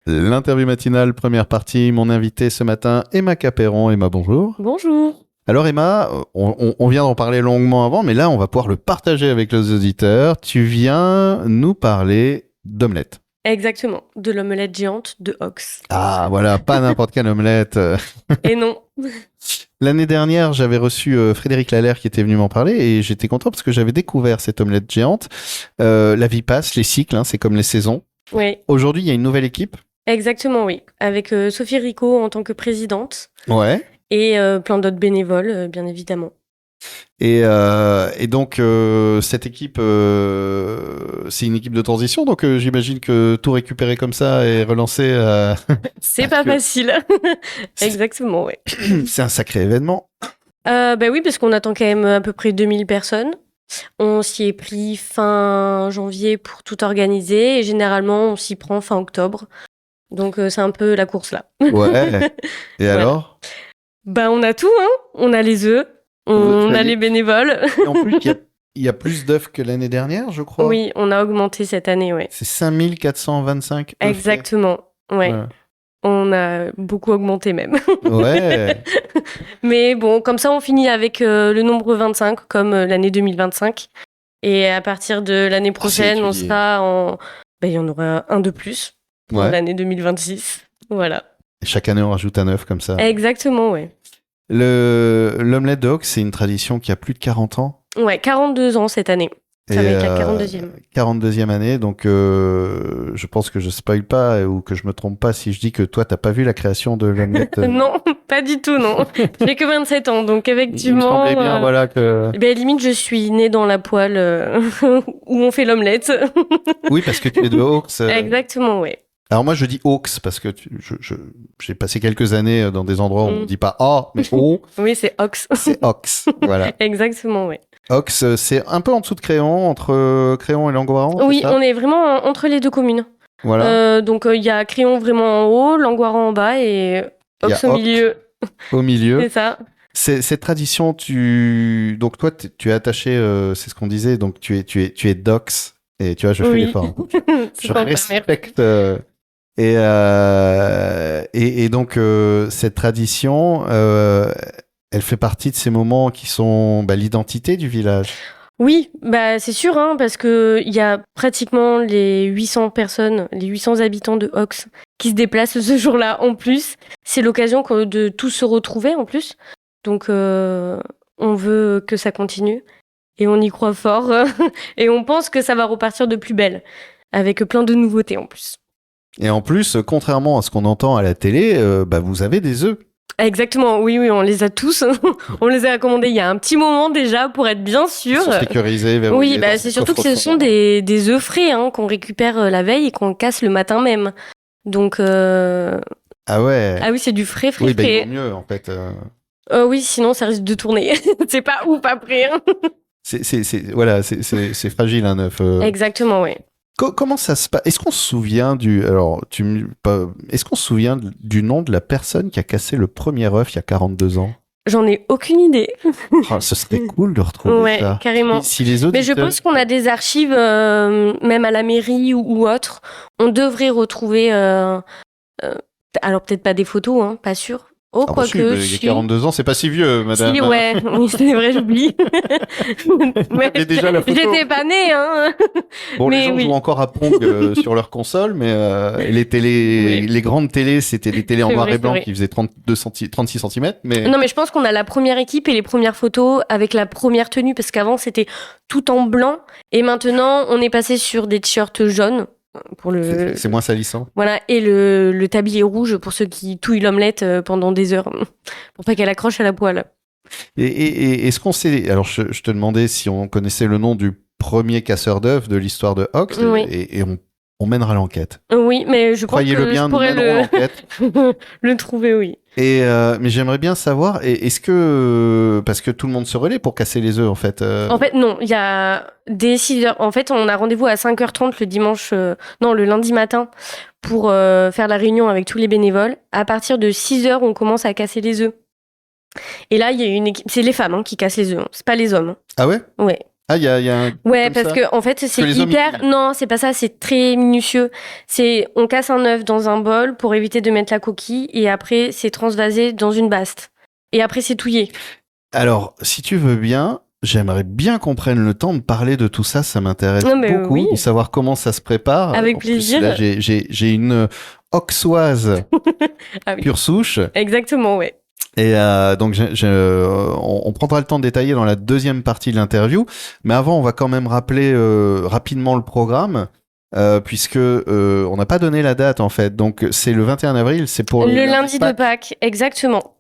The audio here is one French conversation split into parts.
L'interview matinale, première partie. Mon invité ce matin, Emma Caperon. Emma, bonjour. Bonjour. Alors Emma, on vient d'en parler longuement avant, mais là, on va pouvoir le partager avec les auditeurs. Tu viens nous parler d'omelette. Exactement, de l'omelette géante de Ox. Ah, voilà, pas n'importe quelle omelette. Et non. L'année dernière, j'avais reçu Frédéric Lallaire qui était venu m'en parler et j'étais content parce que j'avais découvert cette omelette géante. La vie passe, les cycles, hein, c'est comme les saisons. Oui. Aujourd'hui, il y a une nouvelle équipe. Exactement, oui. Avec Sophie Rico en tant que présidente. Ouais. Et plein d'autres bénévoles, bien évidemment. Et donc, cette équipe, c'est une équipe de transition, donc j'imagine que tout récupérer comme ça et relancer... c'est pas facile. Exactement, oui. C'est un sacré événement. Oui, parce qu'on attend quand même à peu près 2000 personnes. On s'y est pris fin janvier pour tout organiser et généralement, on s'y prend fin octobre. Donc, c'est un peu la course là. Ouais. Et alors ? On a tout, hein. On a les œufs, on a les bénévoles. Et en plus, il y a plus d'œufs que l'année dernière, je crois. Oui, on a augmenté cette année, ouais. C'est 5425 œufs. Exactement, ouais. Voilà. On a beaucoup augmenté même. Ouais. Mais bon, comme ça, on finit avec le nombre 25, comme l'année 2025. Et à partir de l'année prochaine, on sera en... il y en aura un de plus pour l'année 2026. Voilà. Et chaque année, on rajoute un œuf comme ça. Exactement, ouais. L'omelette d'Ox, c'est une tradition qui a plus de 40 ans. Ouais, 42 ans cette année. Ça va être la 42e. 42e année, donc je pense que je spoil pas ou que je me trompe pas si je dis que toi, t'as pas vu la création de l'omelette. Non, pas du tout, non. J'ai que 27 ans, donc effectivement... Il me semblait bien, voilà, que... limite, je suis née dans la poêle où on fait l'omelette. Oui, parce que tu es de Ox. Exactement, ouais. Alors moi, je dis Ox parce que j'ai passé quelques années dans des endroits où on ne dit pas « A », mais « O ». Oui, c'est Ox. C'est Ox, voilà. Exactement, ouais. Ox, c'est un peu en dessous de Créon, entre Créon et Langoiran. Oui, on est vraiment entre les deux communes. Voilà. Donc il y a Créon vraiment en haut, Langoiran en bas et Ox au milieu. Au milieu. C'est ça. Cette tradition, donc toi, tu es attaché, c'est ce qu'on disait, donc tu es d'Ox. Et tu vois, je fais l'effort. Je respecte. Et donc, cette tradition, elle fait partie de ces moments qui sont l'identité du village. Oui, c'est sûr, hein, parce qu'il y a pratiquement les 800 personnes, les 800 habitants de Ox qui se déplacent ce jour-là en plus. C'est l'occasion de tous se retrouver en plus. Donc, on veut que ça continue. Et on y croit fort. Et on pense que ça va repartir de plus belle. Avec plein de nouveautés en plus. Et en plus, contrairement à ce qu'on entend à la télé, vous avez des œufs. Exactement, oui, on les a tous. On les a commandés il y a un petit moment déjà pour être bien sûr. Ils sont sécurisés, verrouillés. Oui, c'est surtout que ce sont des œufs frais qu'on récupère la veille et qu'on casse le matin même. Donc. Ah ouais. Ah oui, c'est du frais. Oui, il vaut mieux en fait. Oui, sinon ça risque de tourner. C'est pas ouf après. Hein. C'est fragile un œuf. Exactement, oui. Comment ça se passe ? Est-ce qu'on se souvient est-ce qu'on se souvient du nom de la personne qui a cassé le premier œuf il y a 42 ans ? J'en ai aucune idée. Ce serait cool de retrouver ça. Ouais, carrément. Si les auditeurs... Mais je pense qu'on a des archives, même à la mairie ou autre. On devrait retrouver... alors peut-être pas des photos, hein, pas sûr. Oh, quoique. Il y a 42 ans, c'est pas si vieux, madame. Si, ouais, oui, c'est vrai, j'oublie. Mais déjà la photo. J'étais pas née, hein. Bon, les gens jouent encore à Pong sur leur console, mais les grandes télés, c'était des télés en noir et blanc qui faisaient 36 cm. Mais... Non, mais je pense qu'on a la première équipe et les premières photos avec la première tenue, parce qu'avant, c'était tout en blanc. Et maintenant, on est passé sur des t-shirts jaunes. C'est moins salissant. Voilà, et le tablier rouge pour ceux qui touillent l'omelette pendant des heures, pour pas qu'elle accroche à la poêle. Et est-ce qu'on sait... Alors, je te demandais si on connaissait le nom du premier casseur d'œufs de l'histoire de Ox, oui. et on mènera l'enquête. Oui, mais je pense que je pourrais le trouver, oui. Mais j'aimerais bien savoir, est-ce que... Parce que tout le monde se relaie pour casser les œufs, en fait. En fait, non. Il y a dès 6h. En fait, on a rendez-vous à 5h30 le dimanche... le lundi matin pour faire la réunion avec tous les bénévoles. À partir de 6h, on commence à casser les œufs. Et là, il y a une équipe... C'est les femmes qui cassent les œufs. C'est pas les hommes. Ah ouais ? Ouais. Ah, il y a un... Ouais, parce que en fait, c'est hyper... Non, c'est pas ça, c'est très minutieux. On casse un œuf dans un bol pour éviter de mettre la coquille, et après, c'est transvasé dans une baste. Et après, c'est touillé. Alors, si tu veux bien, j'aimerais bien qu'on prenne le temps de parler de tout ça. Ça m'intéresse beaucoup de savoir comment ça se prépare. Avec plaisir. Là, j'ai une auxoise pure souche. Exactement, ouais. Et donc, on prendra le temps de détailler dans la deuxième partie de l'interview. Mais avant, on va quand même rappeler rapidement le programme. Puisque on n'a pas donné la date en fait. Donc, c'est le 21 avril, c'est pour le lundi de Pâques, exactement.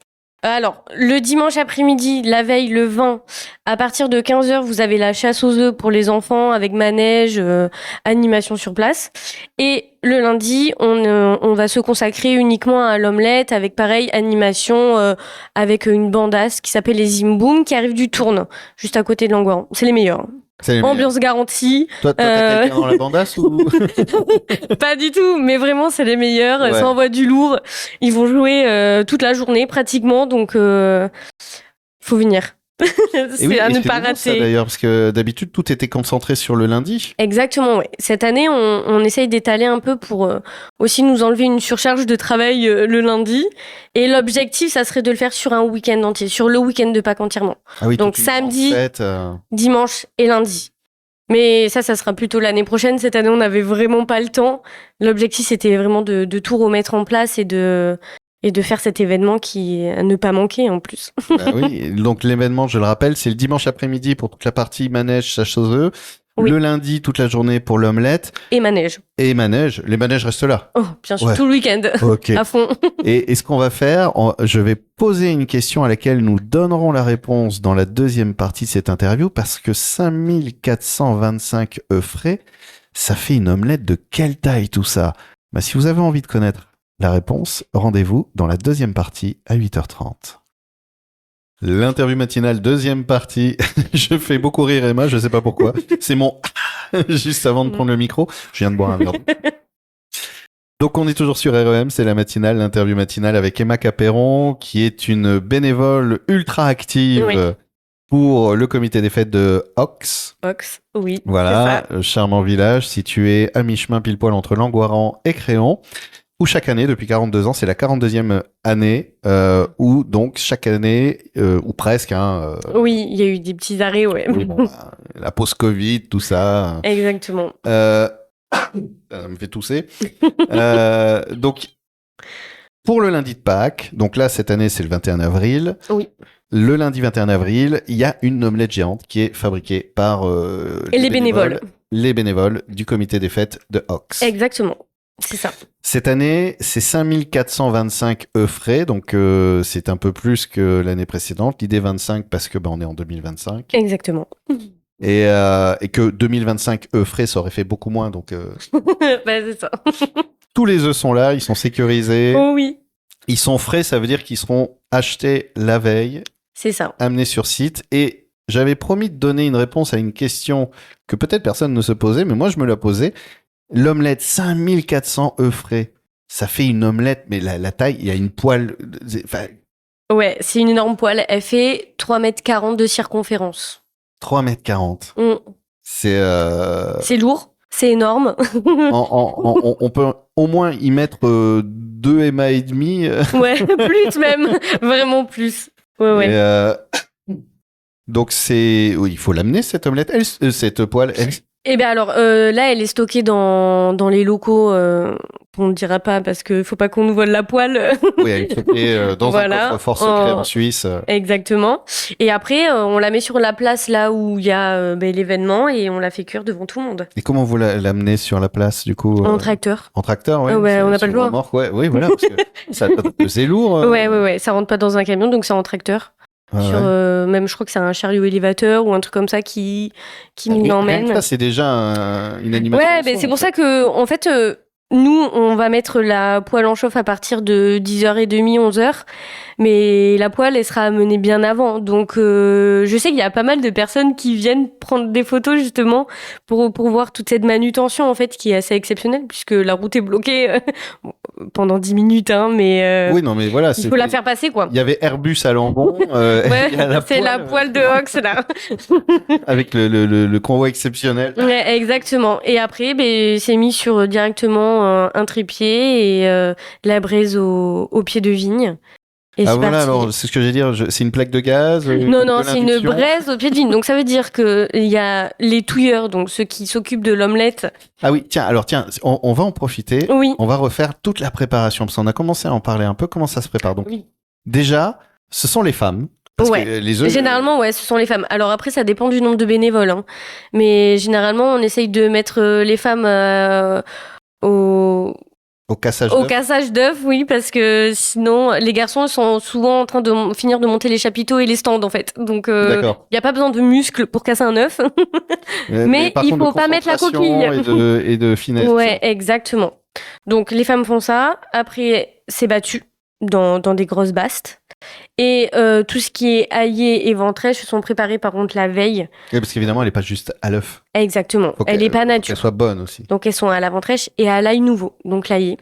Alors, le dimanche après-midi, la veille, le 20, à partir de 15h, vous avez la chasse aux œufs pour les enfants avec manège, animation sur place. Et le lundi, on va se consacrer uniquement à l'omelette avec pareil, animation avec une bandasse qui s'appelle les Zimboum qui arrive du Tourne, juste à côté de Langoiran. C'est les meilleurs. Ambiance garantie. Toi t'as quelqu'un dans la bandasse ou Pas du tout, mais vraiment c'est les meilleurs. Ouais. Ça envoie du lourd. Ils vont jouer toute la journée pratiquement, donc faut venir. C'est à ne pas rater. Ça, d'ailleurs, parce que d'habitude tout était concentré sur le lundi. Exactement, oui. Cette année, on essaye d'étaler un peu pour aussi nous enlever une surcharge de travail le lundi. Et l'objectif, ça serait de le faire sur un week-end entier, sur le week-end de Pâques entièrement. Ah oui, donc samedi, dimanche et lundi. Mais ça sera plutôt l'année prochaine. Cette année, on n'avait vraiment pas le temps. L'objectif, c'était vraiment de tout remettre en place et de faire cet événement qui à ne pas manquer en plus. Bah oui, donc l'événement, je le rappelle, c'est le dimanche après-midi pour toute la partie manège, chasse aux œufs. Oui. Le lundi, toute la journée pour l'omelette. Et manège. Les manèges restent là. Oh, bien sûr, tout le week-end, à fond. Et ce qu'on va faire, je vais poser une question à laquelle nous donnerons la réponse dans la deuxième partie de cette interview, parce que 5425 œufs frais, ça fait une omelette de quelle taille tout ça? Bah, si vous avez envie de connaître la réponse, rendez-vous dans la deuxième partie à 8h30. L'interview matinale, deuxième partie. Je fais beaucoup rire Emma, je sais pas pourquoi. C'est mon juste avant de prendre le micro. Je viens de boire un verre. Donc on est toujours sur REM, c'est la matinale, l'interview matinale avec Emma Caperon, qui est une bénévole ultra active pour le comité des fêtes de Aux. Oui. Voilà, charmant village situé à mi-chemin pile poil entre Langoiran et Créon. Où chaque année, depuis 42 ans, c'est la 42e année, où donc chaque année, ou presque... oui, il y a eu des petits arrêts, ouais. Oui, bon, la pause Covid, tout ça. Exactement. Ça me fait tousser. Donc, pour le lundi de Pâques, donc là, cette année, c'est le 21 avril. Oui. Le lundi 21 avril, il y a une omelette géante qui est fabriquée par les bénévoles. Les bénévoles du comité des fêtes de Aux. Exactement. C'est ça. Cette année, c'est 5425 œufs frais, donc c'est un peu plus que l'année précédente. L'idée 25 parce que on est en 2025. Exactement. Et que 2025 œufs frais, ça aurait fait beaucoup moins, donc. C'est ça. Tous les œufs sont là, ils sont sécurisés. Oh oui. Ils sont frais, ça veut dire qu'ils seront achetés la veille. C'est ça. Amenés sur site. Et j'avais promis de donner une réponse à une question que peut-être personne ne se posait, mais moi je me la posais. L'omelette, 5400 œufs frais. Ça fait une omelette, mais la taille, il y a une poêle. Ouais, c'est une énorme poêle. Elle fait 3,40 m de circonférence. 3,40 m. C'est lourd, c'est énorme. On peut au moins y mettre 2 Emma et demi. Ouais, plus même. Vraiment plus. Ouais. Donc oui, il faut l'amener, cette omelette, cette poêle. Eh bien alors, là, elle est stockée dans les locaux qu'on ne dira pas parce qu'il ne faut pas qu'on nous vole la poêle. Oui, elle est stockée dans un coffre-fort secret en Suisse. Exactement. Et après, on la met sur la place là où il y a l'événement et on la fait cuire devant tout le monde. Et comment vous l'amenez sur la place, du coup En tracteur. En tracteur, oui. Ouais, on n'a pas le choix. Oui, voilà, parce que ça doit peser lourd. Ouais, ça rentre pas dans un camion, donc c'est en tracteur. Même je crois que c'est un chariot élévateur ou un truc comme ça qui nous emmène. Ça c'est déjà une animation. Ouais, c'est pour ça que en fait nous on va mettre la poêle en chauffe à partir de 10h30, 11h. Mais la poêle, elle sera amenée bien avant. Donc, je sais qu'il y a pas mal de personnes qui viennent prendre des photos justement pour voir toute cette manutention en fait qui est assez exceptionnelle puisque la route est bloquée pendant 10 minutes, hein, mais Oui, non, mais voilà, il faut la faire passer quoi. il y avait Airbus à Lambon. Ouais, il y a c'est la poêle de Ox là. avec le convoi exceptionnel. Ouais, exactement. Et après, c'est mis sur directement un trépied et la braise au pied de vigne. Et Ah c'est voilà, parti. alors c'est ce que j'allais dire, c'est une plaque de gaz Non, de c'est une l'induction. braise au pied de vigne. Donc ça veut dire que il y a les touilleurs, donc ceux qui s'occupent de l'omelette. Ah oui, tiens, on va en profiter. Oui. On va refaire toute la préparation, parce qu'on a commencé à en parler un peu, comment ça se prépare. Donc, Oui. déjà, ce sont les femmes. Parce Ouais. que les œufs, Généralement, ouais, ce sont les femmes. Alors après, ça dépend du nombre de bénévoles, hein. Mais généralement, on essaye de mettre les femmes au au cassage d'œufs. d'œufs, oui, parce que sinon, les garçons sont souvent en train de finir de monter les chapiteaux et les stands, en fait. Donc, il D'accord. n'y a pas besoin de muscles pour casser un œuf. Mais par il contre, faut de pas mettre la concentration coquille. et de finesse. Ouais, exactement. Donc, les femmes font ça. Après, c'est battu dans des grosses bastes. Et tout ce qui est aillé et ventrèche sont préparés par contre la veille. Oui, parce qu'évidemment, elle n'est pas juste à l'œuf. Exactement. Faut Elle n'est pas qu'elle nature. soit bonne aussi. Donc elles sont à la ventrèche et à l'ail nouveau, donc l'aillé,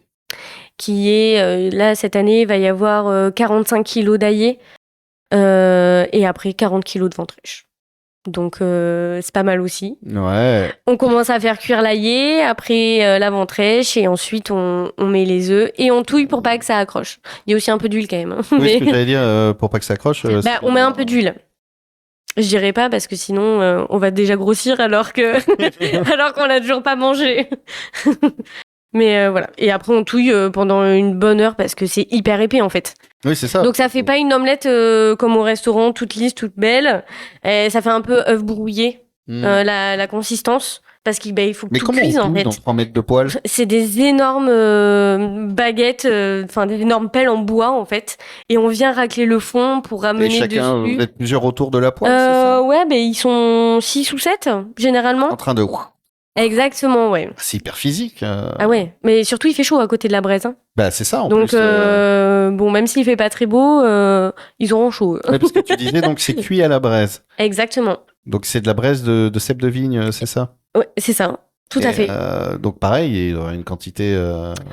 qui est, là cette année, il va y avoir 45 kilos d'aillé et après 40 kilos de ventrèche. Donc c'est pas mal aussi. Ouais. On commence à faire cuire l'aillé, après la ventrèche et ensuite on met les œufs et on touille pour pas que ça accroche. Il y a aussi un peu d'huile quand même. Hein. Oui, Mais... ce que j'allais dire, pour pas que ça accroche. on met un peu d'huile. Je dirais pas parce que sinon on va déjà grossir alors qu'on a toujours pas mangé. Mais voilà. Et après on touille pendant une bonne heure parce que c'est hyper épais en fait. Oui, c'est ça. Donc ça fait pas une omelette comme au restaurant, toute lisse, toute belle. Et ça fait un peu œuf brouillé la consistance parce qu'il faut que Mais tout comment cuise on en touille fait. dans 3 mètres de poêle? C'est des énormes baguettes, des énormes pelles en bois en fait, et on vient racler le fond pour Et ramener chacun, dessus. vous êtes plusieurs autour de la poêle, c'est ça? Ouais, ils sont 6 ou 7 généralement. En train de... Exactement, ouais. C'est hyper physique. Ah ouais, mais surtout il fait chaud à côté de la braise. Hein. Bah c'est ça en donc, plus. bon, même s'il fait pas très beau, ils auront chaud. Ouais, parce que tu disais donc c'est cuit à la braise. Exactement. Donc c'est de la braise de cèpe de vigne, c'est ça? Ouais, c'est ça. Tout à fait. Donc pareil, il y aura une quantité...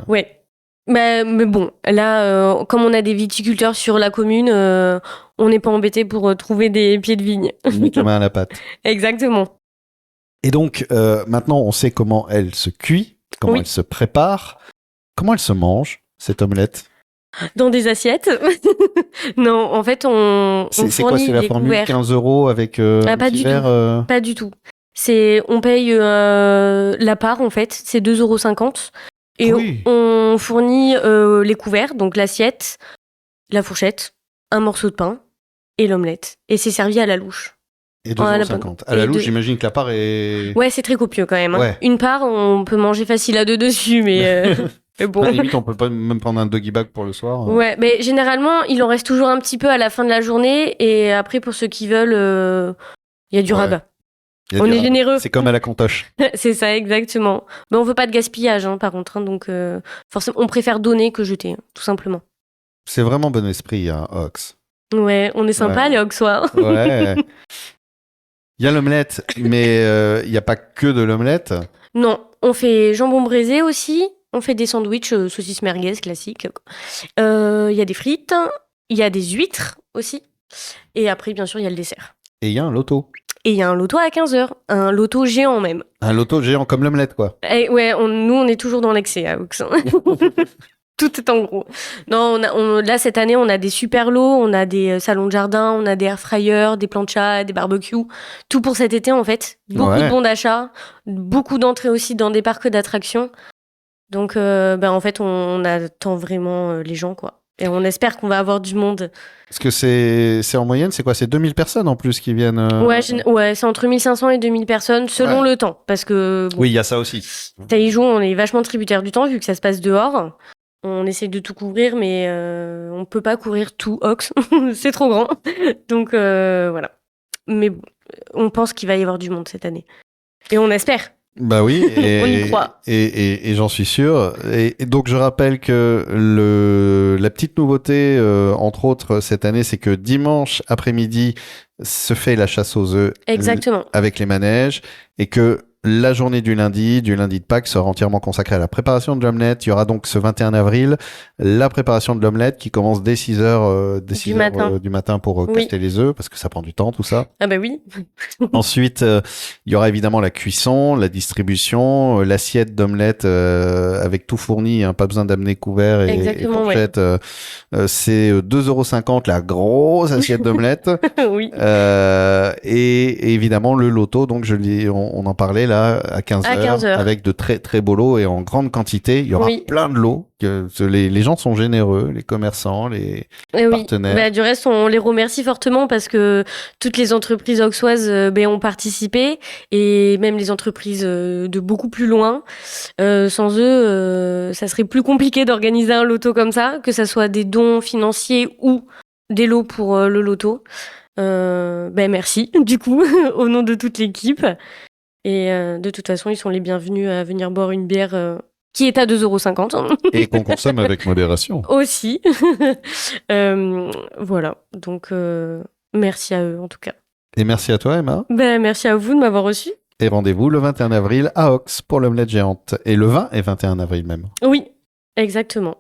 Ouais. Mais bon, là, comme on a des viticulteurs sur la commune, on n'est pas embêté pour trouver des pieds de vigne. Mettre la main à la pâte. Exactement. Et donc, maintenant, on sait comment elle se cuit, comment elle se prépare. Comment elle se mange, cette omelette? Dans des assiettes. Non, en fait, on C'est quoi, c'est la formule couverts. 15 € avec un pas petit du verre, tout. Pas du tout. On paye la part, en fait, c'est 2,50 €. Et Oui. on fournit les couverts, donc l'assiette, la fourchette, un morceau de pain et l'omelette. Et c'est servi à la louche. Et 2,50 €. À la louche, j'imagine que la part est... Ouais, c'est très copieux quand même. Hein. Ouais. Une part, on peut manger facile à deux dessus, mais bon. À la limite, on peut pas même prendre un doggy bag pour le soir. Ouais, mais généralement, il en reste toujours un petit peu à la fin de la journée. Et après, pour ceux qui veulent, il y a du rabat. On est généreux. C'est comme à la cantoche. C'est ça, exactement. Mais on veut pas de gaspillage, hein, par contre. Hein, donc, forcément, on préfère donner que jeter, hein, tout simplement. C'est vraiment bon esprit, hein, Ox. Ouais, on est sympa, les Auxois. Ouais. Il y a l'omelette, mais il n'y a pas que de l'omelette. Non, on fait jambon braisé aussi. On fait des sandwichs saucisses merguez classiques. Il y a des frites. Il y a des huîtres aussi. Et après, bien sûr, il y a le dessert. Et il y a un loto. Et il y a un loto à 15h. Un loto géant même. Un loto géant comme l'omelette, quoi. Et ouais, nous, on est toujours dans l'excès à Aux. Tout est en gros. Non, là, cette année, on a des super lots. On a des salons de jardin, on a des air fryers, des planchas, des barbecues. Tout pour cet été, en fait. Beaucoup de bons d'achat. Beaucoup d'entrées aussi dans des parcs d'attractions. Donc, en fait, on attend vraiment les gens, quoi. Et on espère qu'on va avoir du monde. Parce que c'est en moyenne, c'est quoi? C'est 2000 personnes en plus qui viennent. Ouais, c'est entre 1500 et 2000 personnes selon le temps. Parce que. Bon, oui, il y a ça aussi. Taïjou, on est vachement tributaire du temps vu que ça se passe dehors. On essaie de tout couvrir, mais on peut pas couvrir tout Ox. C'est trop grand. Donc, voilà. Mais bon, on pense qu'il va y avoir du monde cette année. Et on espère. Bah oui, On y croit. et j'en suis sûr. Et donc je rappelle que la petite nouveauté, entre autres cette année, c'est que dimanche après-midi se fait la chasse aux œufs Exactement. avec les manèges, et que la journée du lundi de Pâques, sera entièrement consacrée à la préparation de l'omelette. Il y aura donc ce 21 avril la préparation de l'omelette qui commence dès 6 heures, du matin pour Oui. cacheter les œufs, parce que ça prend du temps tout ça. Ah bah oui. Ensuite, il y aura évidemment la cuisson, la distribution, l'assiette d'omelette avec tout fourni, hein, pas besoin d'amener couvert et Exactement, fourchette. C'est 2,50 € la grosse assiette d'omelette. Oui. Et évidemment le loto, donc on en parlait là à 15 À 15 heures. avec de très très beaux lots et en grande quantité. Il y aura Oui. plein de lots. Les gens sont généreux, les commerçants, les Oui. partenaires. Bah, du reste, on les remercie fortement parce que toutes les entreprises auxoises ont participé et même les entreprises de beaucoup plus loin. Sans eux, ça serait plus compliqué d'organiser un loto comme ça, que ça soit des dons financiers ou des lots pour le loto. Merci du coup au nom de toute l'équipe. Et de toute façon, ils sont les bienvenus à venir boire une bière qui est à 2,50 €. Et qu'on consomme avec modération. Aussi. Voilà. Donc, merci à eux, en tout cas. Et merci à toi, Emma. Merci à vous de m'avoir reçu. Et rendez-vous le 21 avril à Ox pour l'omelette géante. Et le 20 et 21 avril même. Oui, exactement.